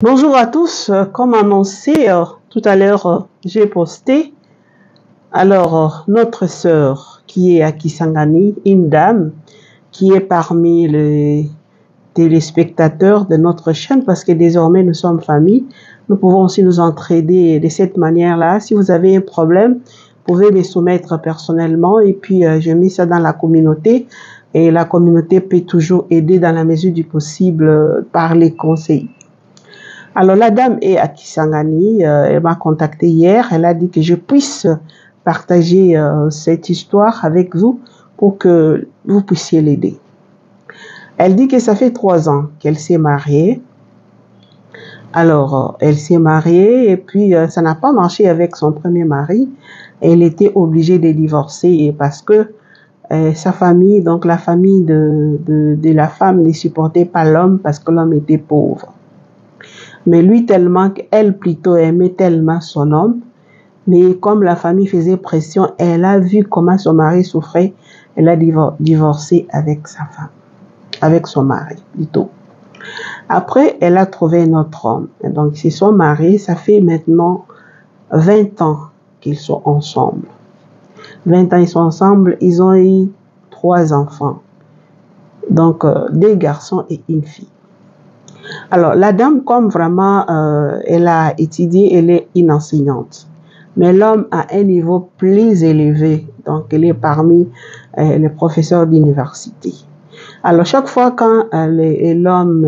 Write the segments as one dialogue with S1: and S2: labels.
S1: Bonjour à tous, comme annoncé tout à l'heure, j'ai posté notre sœur qui est à Kisangani, une dame qui est parmi les téléspectateurs de notre chaîne parce que désormais nous sommes famille. Nous pouvons aussi nous entraider de cette manière-là. Si vous avez un problème, vous pouvez me soumettre personnellement et puis je mets ça dans la communauté et la communauté peut toujours aider dans la mesure du possible par les conseils. Alors, la dame est à Kisangani, elle m'a contacté hier, elle a dit que je puisse partager cette histoire avec vous pour que vous puissiez l'aider. Elle dit que ça fait 3 ans qu'elle s'est mariée. Alors, elle s'est mariée et puis ça n'a pas marché avec son premier mari. Elle était obligée de divorcer parce que sa famille, donc la famille de la femme ne supportait pas l'homme parce que l'homme était pauvre. Mais lui tellement qu'elle plutôt aimait tellement son homme, mais comme la famille faisait pression, elle a vu comment son mari souffrait, elle a divorcé avec sa femme, avec son mari plutôt. Après, elle a trouvé un autre homme, donc c'est son mari, ça fait maintenant 20 ans qu'ils sont ensemble. 20 ans ils sont ensemble, ils ont eu 3 enfants, donc 2 garçons et une fille. Alors, la dame, comme vraiment elle a étudié, elle est une enseignante. Mais l'homme a un niveau plus élevé, donc elle est parmi les professeurs d'université. Alors, chaque fois quand l'homme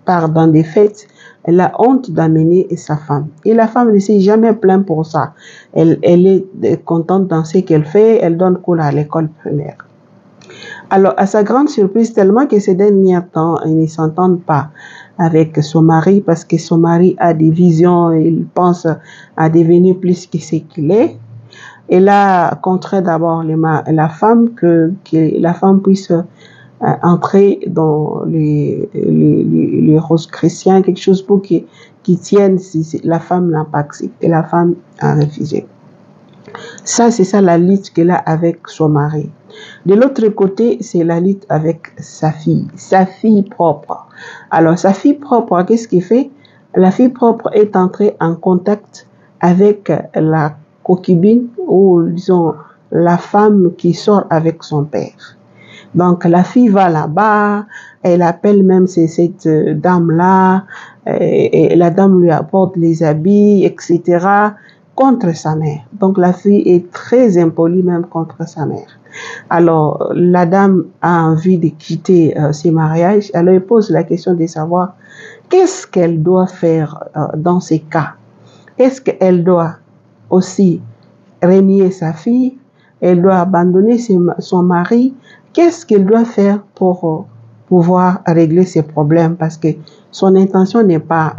S1: part dans des fêtes, elle a honte d'amener sa femme. Et la femme ne s'est jamais plainte pour ça. Elle est contente dans ce qu'elle fait, elle donne cours à l'école primaire. Alors, à sa grande surprise, tellement que ces derniers temps, ils ne s'entendent pas avec son mari parce que son mari a des visions, il pense à devenir plus que ce qu'il est. Elle a contraint d'abord la femme que la femme puisse entrer dans les roses chrétiens, quelque chose pour qu'ils tiennent si la femme n'a pas accepté, la femme a refusé. Ça, c'est ça la lutte qu'elle a avec son mari. De l'autre côté, c'est la lutte avec sa fille propre. Alors, sa fille propre, qu'est-ce qu'il fait? La fille propre est entrée en contact avec la concubine ou, disons, la femme qui sort avec son père. Donc, la fille va là-bas, elle appelle même cette dame-là, et la dame lui apporte les habits, etc., contre sa mère. Donc, la fille est très impolie même contre sa mère. Alors, la dame a envie de quitter ce mariage. Alors, elle pose la question de savoir qu'est-ce qu'elle doit faire dans ces cas. Est-ce qu'elle doit aussi renier sa fille? Elle doit abandonner son mari? Qu'est-ce qu'elle doit faire pour pouvoir régler ses problèmes? Parce que son intention n'est pas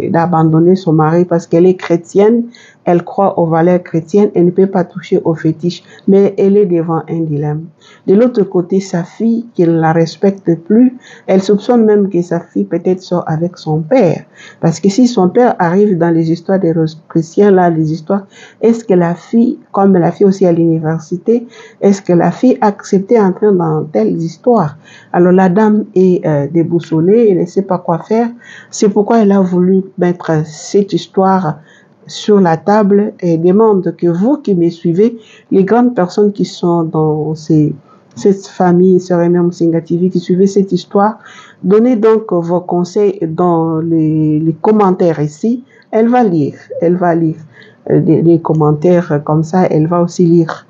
S1: d'abandonner son mari parce qu'elle est chrétienne, elle croit aux valeurs chrétiennes, elle ne peut pas toucher aux fétiches, mais elle est devant un dilemme. De l'autre côté, sa fille, qui ne la respecte plus, elle soupçonne même que sa fille peut-être sort avec son père. Parce que si son père arrive dans les histoires des chrétiens, là, les histoires, est-ce que la fille, comme la fille aussi à l'université, est-ce que la fille a accepté d'entrer dans telles histoires? Alors la dame est déboussolée, elle ne sait pas quoi faire. C'est pourquoi elle a voulu mettre cette histoire sur la table et demande que vous qui me suivez, les grandes personnes qui sont dans cette famille, Sœur Aimée Musinga TV, qui suivez cette histoire, donnez donc vos conseils dans les commentaires ici. Elle va lire des commentaires comme ça, elle va aussi lire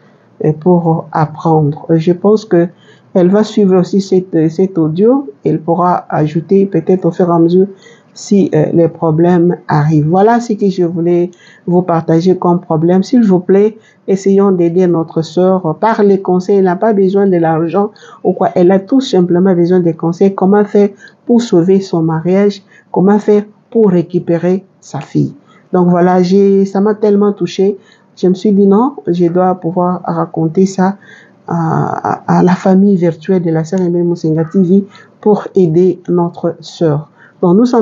S1: pour apprendre. Je pense que elle va suivre aussi cet audio, elle pourra ajouter peut-être au fur et à mesure si les problèmes arrivent. Voilà ce que je voulais vous partager comme problème. S'il vous plaît, essayons d'aider notre sœur par les conseils. Elle n'a pas besoin de l'argent ou quoi. Elle a tout simplement besoin des conseils. Comment faire pour sauver son mariage? Comment faire pour récupérer sa fille? Donc voilà, ça m'a tellement touchée. Je me suis dit non, je dois pouvoir raconter ça à la famille virtuelle de la Sœur Aimée Musinga TV pour aider notre sœur. Donc nous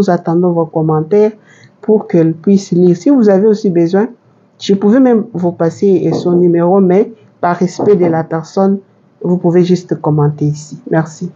S1: attendons vos commentaires pour qu'elle puisse lire. Si vous avez aussi besoin, je pouvais même vous passer son numéro, mais par respect de la personne, vous pouvez juste commenter ici. Merci.